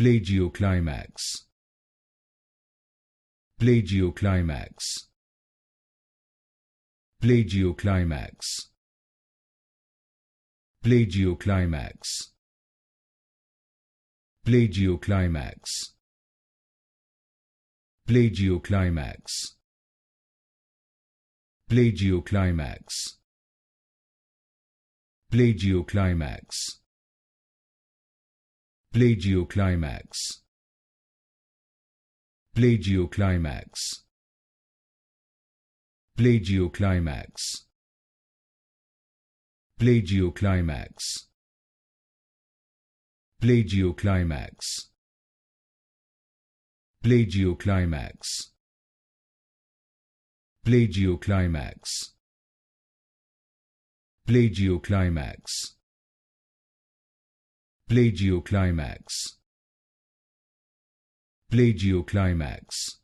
Plagioclimax. Plagioclimax. Plagioclimax. Plagioclimax. Plagioclimax. Plagioclimax. Plagioclimax. Plagioclimax. Plagioclimax. Plagioclimax. Plagioclimax. Plagioclimax. Plagioclimax. Plagioclimax. Plagioclimax. Plagioclimax. Plagioclimax. Plagioclimax.